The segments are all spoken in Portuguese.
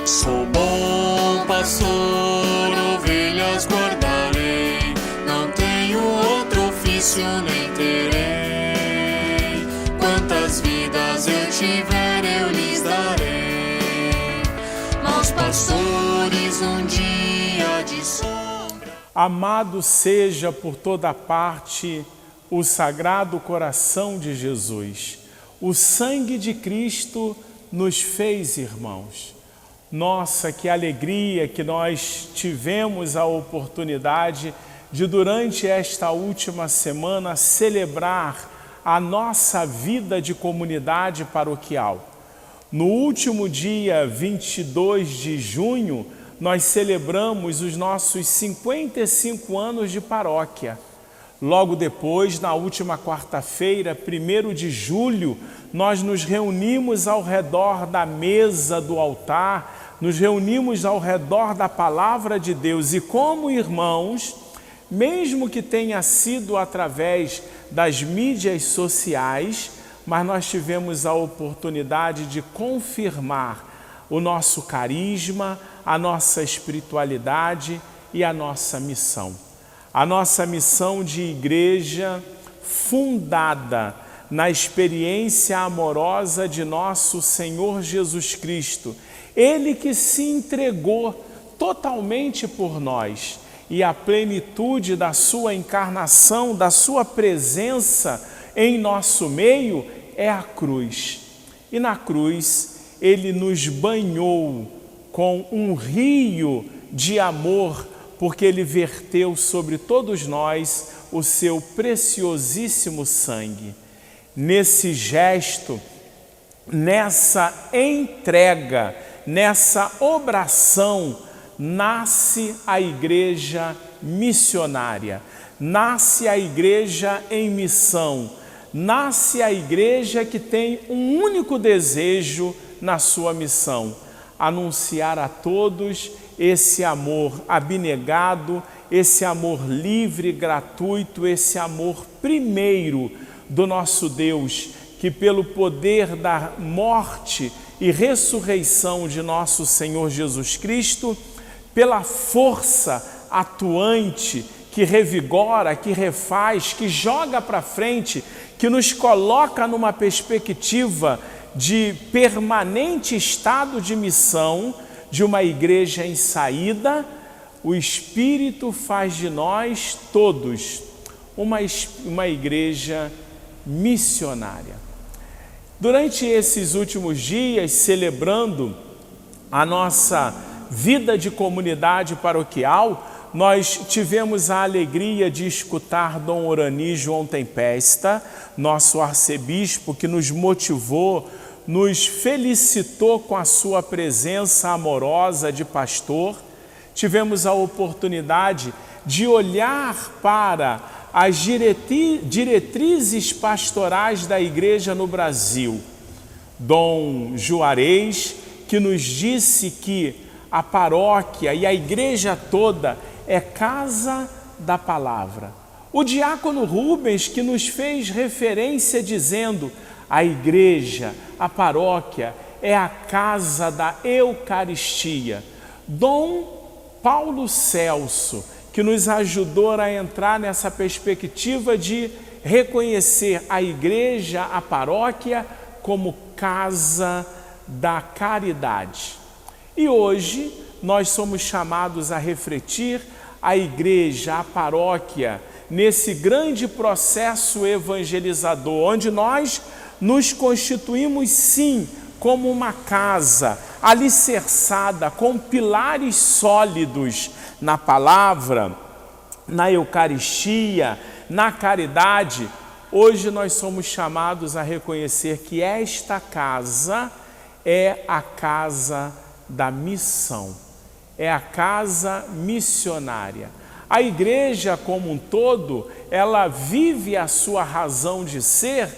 Sou bom pastor, ovelhas guardarei, não tenho outro ofício nem terei. Quantas vidas eu tiver eu lhes darei, maus pastores um dia de sombra. Amado seja por toda parte o Sagrado Coração de Jesus. O sangue de Cristo nos fez irmãos. Nossa, que alegria que nós tivemos a oportunidade de, durante esta última semana, celebrar a nossa vida de comunidade paroquial. No último dia 22 de junho, nós celebramos os nossos 55 anos de paróquia. Logo depois, na última quarta-feira, 1º de julho, nós nos reunimos ao redor da mesa do altar, nos reunimos ao redor da Palavra de Deus e, como irmãos, mesmo que tenha sido através das mídias sociais, mas nós tivemos a oportunidade de confirmar o nosso carisma, a nossa espiritualidade e a nossa missão. A nossa missão de igreja fundada na experiência amorosa de nosso Senhor Jesus Cristo. Ele que se entregou totalmente por nós e a plenitude da sua encarnação, da sua presença em nosso meio é a cruz. E na cruz ele nos banhou com um rio de amor, porque ele verteu sobre todos nós o seu preciosíssimo sangue. Nesse gesto, nessa entrega, nessa obração, nasce a igreja missionária, nasce a igreja em missão, nasce a igreja que tem um único desejo na sua missão: anunciar a todos esse amor abnegado, esse amor livre, gratuito, esse amor primeiro do nosso Deus, que pelo poder da morte e ressurreição de nosso Senhor Jesus Cristo, pela força atuante que revigora, que refaz, que joga para frente, que nos coloca numa perspectiva de permanente estado de missão, de uma igreja em saída, o Espírito faz de nós todos uma igreja missionária. Durante esses últimos dias, celebrando a nossa vida de comunidade paroquial, nós tivemos a alegria de escutar Dom Orani João Tempesta, nosso arcebispo, que nos motivou, nos felicitou com a sua presença amorosa de pastor. Tivemos a oportunidade de olhar para as diretrizes pastorais da igreja no Brasil. Dom Juarez, que nos disse que a paróquia e a igreja toda é casa da palavra. O diácono Rubens, que nos fez referência dizendo: a igreja, a paróquia é a casa da Eucaristia. Dom Paulo Celso, que nos ajudou a entrar nessa perspectiva de reconhecer a igreja, a paróquia, como casa da caridade. E hoje nós somos chamados a refletir a igreja, a paróquia, nesse grande processo evangelizador, onde nós nos constituímos sim como uma casa alicerçada com pilares sólidos na palavra, na Eucaristia, na caridade. Hoje nós somos chamados a reconhecer que esta casa é a casa da missão, é a casa missionária. A igreja como um todo, ela vive a sua razão de ser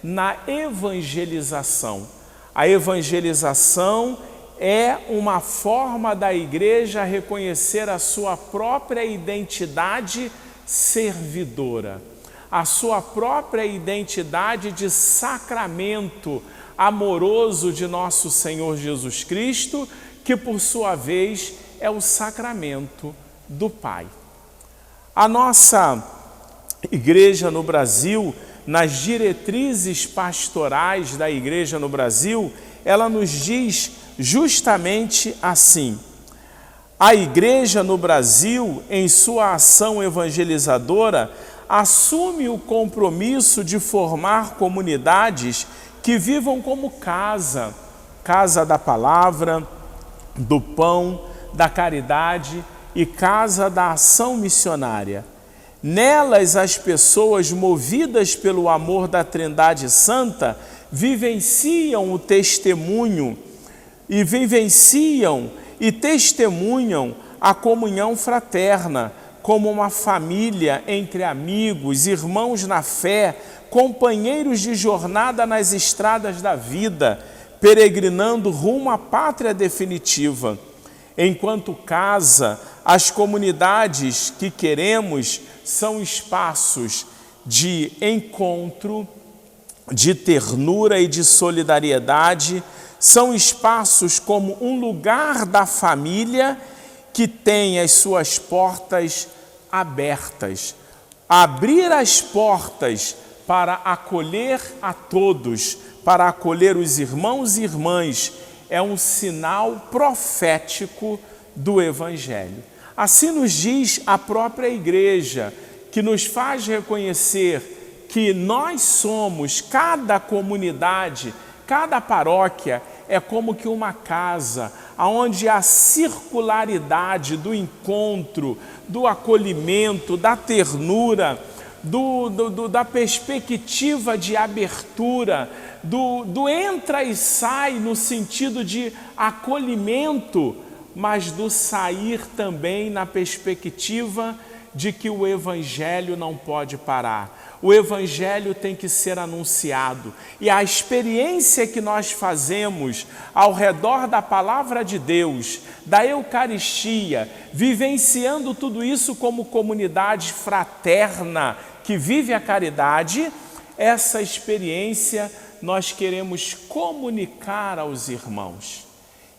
na evangelização. A evangelização é uma forma da igreja reconhecer a sua própria identidade servidora, a sua própria identidade de sacramento amoroso de nosso Senhor Jesus Cristo, que por sua vez é o sacramento do Pai. A nossa igreja no Brasil, nas diretrizes pastorais da igreja no Brasil, ela nos diz justamente assim: a igreja no Brasil, em sua ação evangelizadora, assume o compromisso de formar comunidades que vivam como casa, casa da palavra, do pão, da caridade e casa da ação missionária. Nelas, as pessoas movidas pelo amor da Trindade Santa vivenciam o testemunho e testemunham a comunhão fraterna, como uma família entre amigos, irmãos na fé, companheiros de jornada nas estradas da vida, peregrinando rumo à pátria definitiva. Enquanto casa, as comunidades que queremos são espaços de encontro, de ternura e de solidariedade, são espaços como um lugar da família que tem as suas portas abertas. Abrir as portas para acolher a todos, para acolher os irmãos e irmãs, é um sinal profético do Evangelho. Assim nos diz a própria igreja, que nos faz reconhecer que nós somos, cada comunidade, cada paróquia, é como que uma casa, onde a circularidade do encontro, do acolhimento, da ternura, da perspectiva de abertura, do entra e sai no sentido de acolhimento, mas do sair também na perspectiva de que o Evangelho não pode parar. O Evangelho tem que ser anunciado. E a experiência que nós fazemos ao redor da Palavra de Deus, da Eucaristia, vivenciando tudo isso como comunidade fraterna que vive a caridade, essa experiência nós queremos comunicar aos irmãos.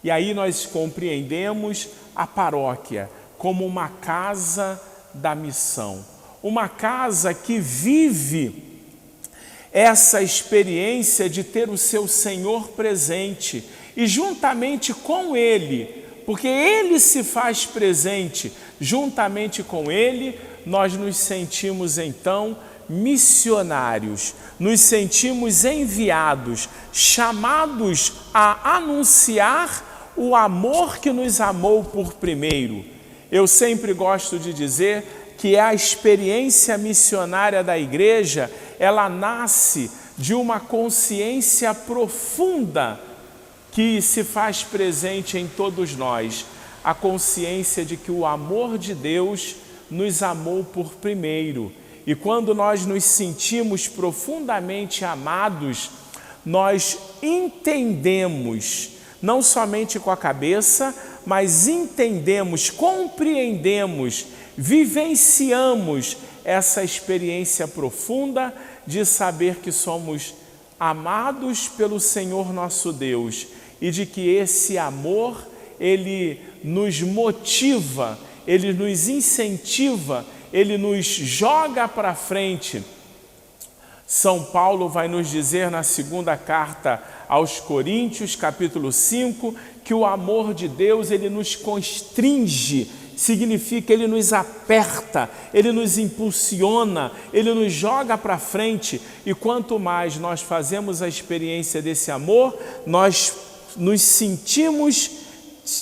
E aí nós compreendemos a paróquia como uma casa da missão, uma casa que vive essa experiência de ter o seu Senhor presente e juntamente com Ele, porque Ele se faz presente, juntamente com Ele nós nos sentimos então missionários, nos sentimos enviados, chamados a anunciar o amor que nos amou por primeiro. Eu sempre gosto de dizer que a experiência missionária da igreja, ela nasce de uma consciência profunda que se faz presente em todos nós, a consciência de que o amor de Deus nos amou por primeiro. E quando nós nos sentimos profundamente amados, nós entendemos, não somente com a cabeça, mas entendemos, compreendemos, vivenciamos essa experiência profunda de saber que somos amados pelo Senhor nosso Deus e de que esse amor, ele nos motiva, ele nos incentiva, ele nos joga para frente. São Paulo vai nos dizer na segunda carta aos Coríntios, capítulo 5, que o amor de Deus, ele nos constringe, significa ele nos aperta, ele nos impulsiona, ele nos joga para frente. E quanto mais nós fazemos a experiência desse amor, nós nos sentimos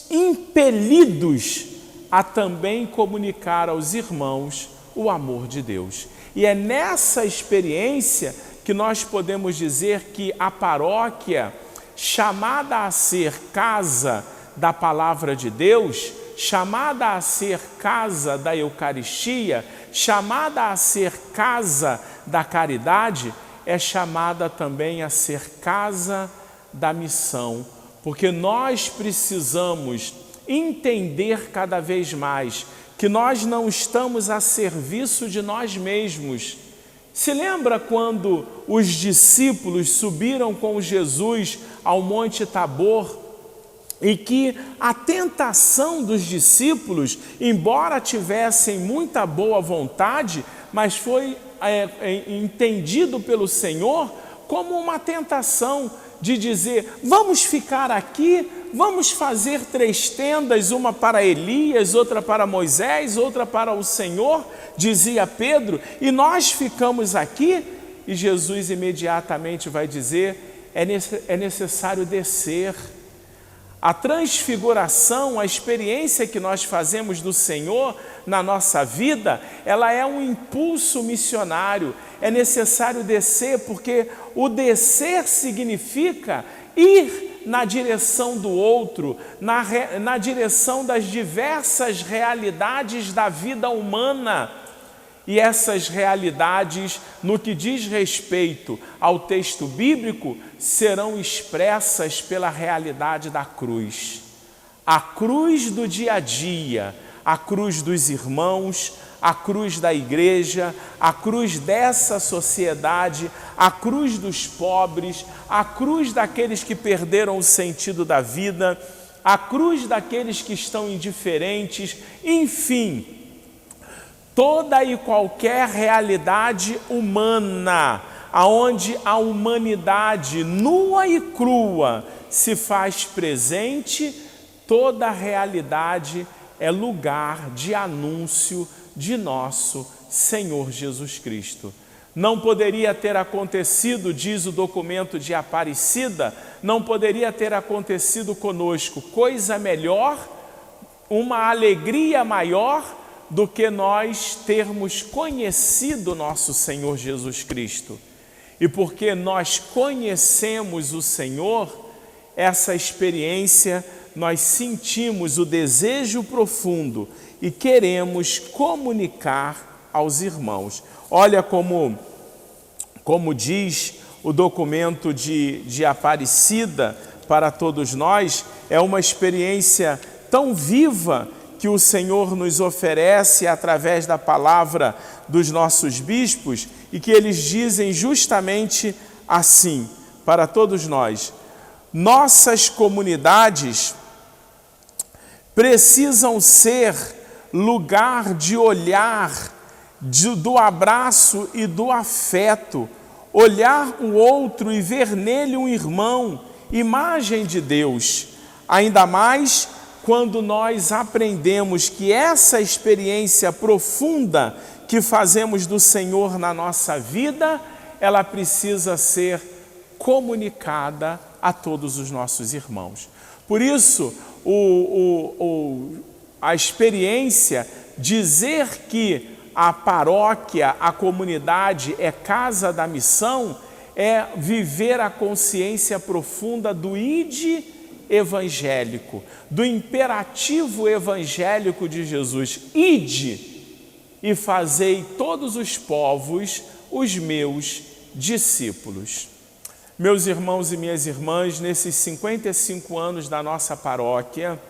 impelidos a também comunicar aos irmãos o amor de Deus. E é nessa experiência que nós podemos dizer que a paróquia, chamada a ser casa da Palavra de Deus, chamada a ser casa da Eucaristia, chamada a ser casa da caridade, é chamada também a ser casa da missão, porque nós precisamos entender cada vez mais que nós não estamos a serviço de nós mesmos. Se lembra quando os discípulos subiram com Jesus ao Monte Tabor e que a tentação dos discípulos, embora tivessem muita boa vontade, mas foi entendido pelo Senhor como uma tentação de dizer: vamos ficar aqui, vamos fazer 3 tendas, uma para Elias, outra para Moisés, outra para o Senhor, dizia Pedro, e nós ficamos aqui. E Jesus imediatamente vai dizer: é necessário descer. A transfiguração, a experiência que nós fazemos do Senhor na nossa vida, ela é um impulso missionário. É necessário descer, porque o descer significa ir na direção do outro, na direção das diversas realidades da vida humana. E essas realidades, no que diz respeito ao texto bíblico, serão expressas pela realidade da cruz. A cruz do dia a dia, a cruz dos irmãos, a cruz da igreja, a cruz dessa sociedade, a cruz dos pobres, a cruz daqueles que perderam o sentido da vida, a cruz daqueles que estão indiferentes, enfim, toda e qualquer realidade humana, aonde a humanidade nua e crua se faz presente, toda a realidade é lugar de anúncio de nosso Senhor Jesus Cristo. Não poderia ter acontecido, diz o documento de Aparecida, não poderia ter acontecido conosco coisa melhor, uma alegria maior do que nós termos conhecido nosso Senhor Jesus Cristo. E porque nós conhecemos o Senhor, essa experiência, nós sentimos o desejo profundo e queremos comunicar aos irmãos. Olha como diz o documento de Aparecida para todos nós, é uma experiência tão viva que o Senhor nos oferece através da palavra dos nossos bispos, e que eles dizem justamente assim para todos nós: nossas comunidades precisam ser lugar de olhar, do abraço e do afeto, olhar o outro e ver nele um irmão, imagem de Deus, ainda mais quando nós aprendemos que essa experiência profunda que fazemos do Senhor na nossa vida, ela precisa ser comunicada a todos os nossos irmãos. Por isso, a experiência, dizer que a paróquia, a comunidade é casa da missão, é viver a consciência profunda do ide evangélico, do imperativo evangélico de Jesus: ide e fazei todos os povos os meus discípulos. Meus irmãos e minhas irmãs, nesses 55 anos da nossa paróquia,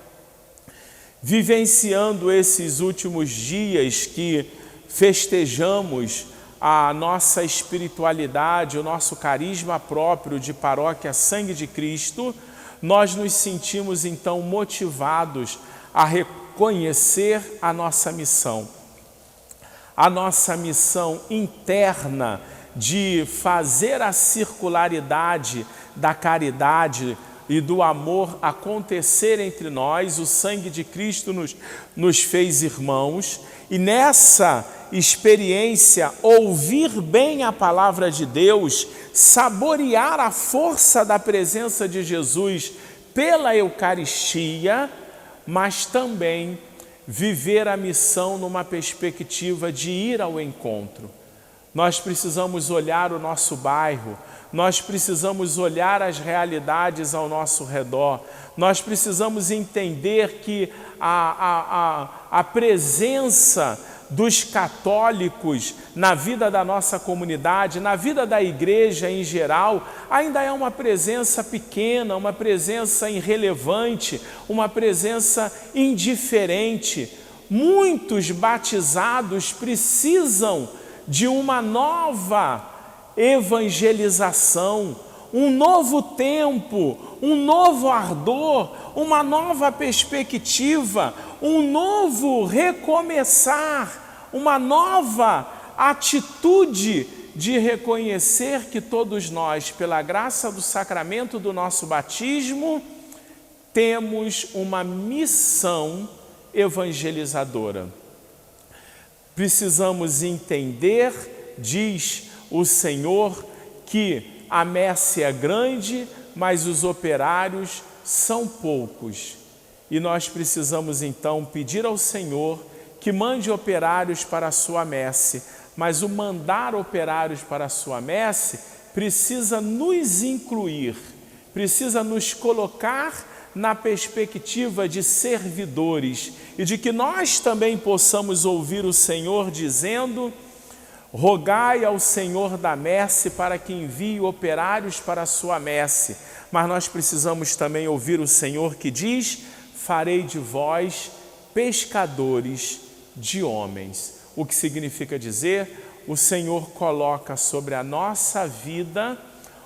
vivenciando esses últimos dias que festejamos a nossa espiritualidade, o nosso carisma próprio de Paróquia Sangue de Cristo, nós nos sentimos então motivados a reconhecer a nossa missão interna de fazer a circularidade da caridade e do amor acontecer entre nós. O sangue de Cristo nos fez irmãos, e nessa experiência, ouvir bem a palavra de Deus, saborear a força da presença de Jesus pela Eucaristia, mas também viver a missão numa perspectiva de ir ao encontro. Nós precisamos olhar o nosso bairro, nós precisamos olhar as realidades ao nosso redor, nós precisamos entender que a presença dos católicos na vida da nossa comunidade, na vida da igreja em geral, ainda é uma presença pequena, uma presença irrelevante, uma presença indiferente. Muitos batizados precisam de uma nova evangelização, um novo tempo, um novo ardor, uma nova perspectiva, um novo recomeçar, uma nova atitude de reconhecer que todos nós, pela graça do sacramento do nosso batismo, temos uma missão evangelizadora. Precisamos entender, diz o Senhor, que a messe é grande, mas os operários são poucos. E nós precisamos então pedir ao Senhor que mande operários para a sua messe, mas o mandar operários para a sua messe precisa nos incluir, precisa nos colocar na perspectiva de servidores e de que nós também possamos ouvir o Senhor dizendo: rogai ao Senhor da messe para que envie operários para a sua messe. Mas nós precisamos também ouvir o Senhor que diz: farei de vós pescadores de homens. O que significa dizer, o Senhor coloca sobre a nossa vida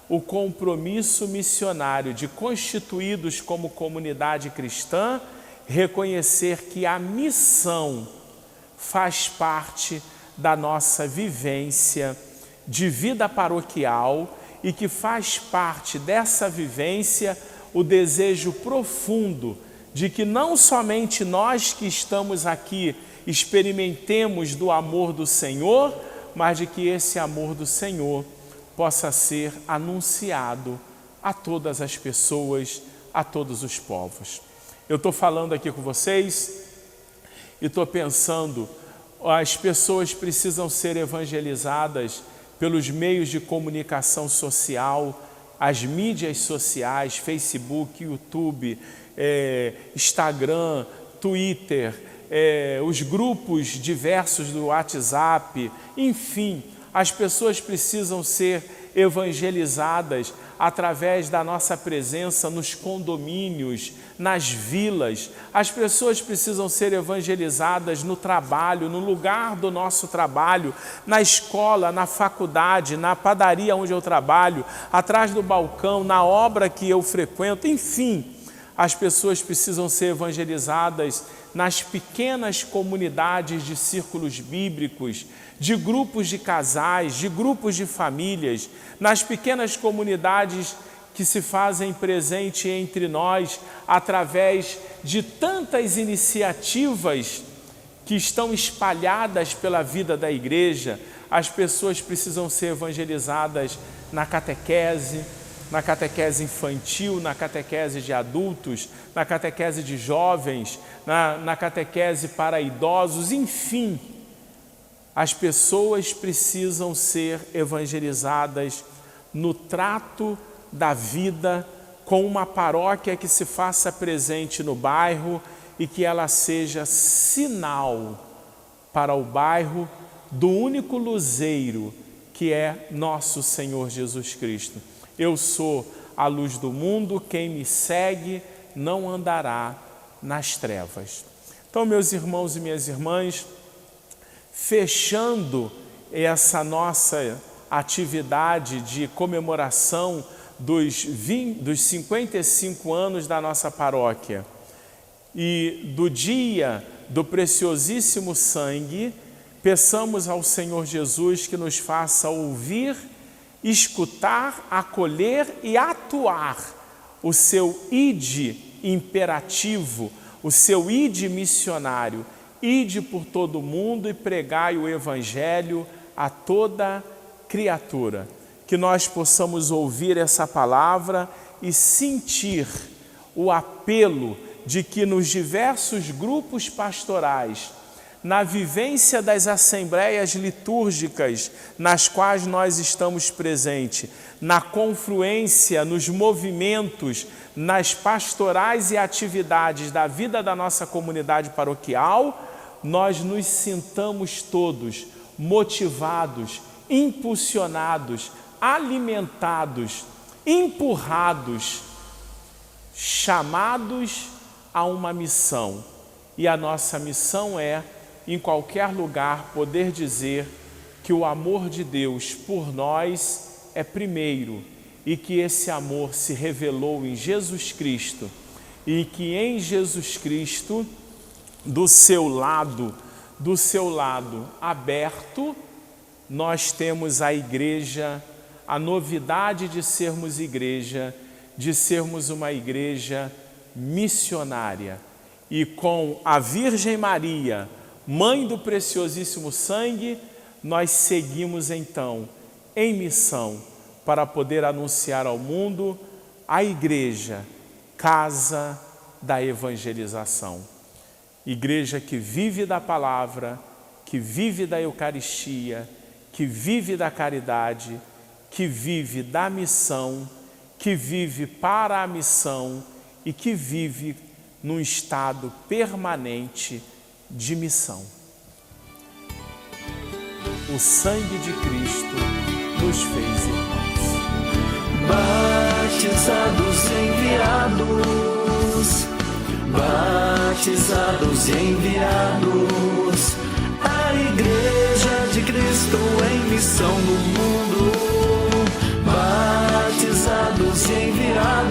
o compromisso missionário de, constituídos como comunidade cristã, reconhecer que a missão faz parte da nossa vivência de vida paroquial e que faz parte dessa vivência o desejo profundo de que não somente nós que estamos aqui experimentemos do amor do Senhor, mas de que esse amor do Senhor possa ser anunciado a todas as pessoas, a todos os povos. Eu estou falando aqui com vocês e estou pensando, as pessoas precisam ser evangelizadas pelos meios de comunicação social, as mídias sociais, Facebook, YouTube, Instagram, Twitter, os grupos diversos do WhatsApp, enfim, as pessoas precisam ser evangelizadas através da nossa presença nos condomínios, nas vilas. As pessoas precisam ser evangelizadas no trabalho, no lugar do nosso trabalho, na escola, na faculdade, na padaria onde eu trabalho, atrás do balcão, na obra que eu frequento, enfim. As pessoas precisam ser evangelizadas nas pequenas comunidades de círculos bíblicos, de grupos de casais, de grupos de famílias, nas pequenas comunidades que se fazem presente entre nós através de tantas iniciativas que estão espalhadas pela vida da igreja. As pessoas precisam ser evangelizadas na catequese infantil, na catequese de adultos, na catequese de jovens, na catequese para idosos, enfim. As pessoas precisam ser evangelizadas no trato da vida, com uma paróquia que se faça presente no bairro e que ela seja sinal para o bairro do único luzeiro que é nosso Senhor Jesus Cristo. Eu sou a luz do mundo, quem me segue não andará nas trevas. Então, meus irmãos e minhas irmãs, fechando essa nossa atividade de comemoração dos 55 anos da nossa paróquia e do dia do preciosíssimo sangue, peçamos ao Senhor Jesus que nos faça ouvir, escutar, acolher e atuar o seu ide imperativo, o seu ide missionário. Ide por todo o mundo e pregai o Evangelho a toda criatura. Que nós possamos ouvir essa palavra e sentir o apelo de que nos diversos grupos pastorais, na vivência das assembleias litúrgicas nas quais nós estamos presentes, na confluência, nos movimentos, nas pastorais e atividades da vida da nossa comunidade paroquial, nós nos sintamos todos motivados, impulsionados, alimentados, empurrados, chamados a uma missão. E a nossa missão é, em qualquer lugar, poder dizer que o amor de Deus por nós é primeiro e que esse amor se revelou em Jesus Cristo e que em Jesus Cristo, do seu lado aberto, nós temos a igreja, a novidade de sermos igreja, de sermos uma igreja missionária. E com a Virgem Maria, Mãe do Preciosíssimo Sangue, nós seguimos então em missão para poder anunciar ao mundo a igreja, casa da evangelização. Igreja que vive da palavra, que vive da Eucaristia, que vive da caridade, que vive da missão, que vive para a missão e que vive num estado permanente de missão. O sangue de Cristo nos fez irmãos. Batizados e enviados, batizados e enviados, a Igreja de Cristo em missão no mundo. Batizados e enviados,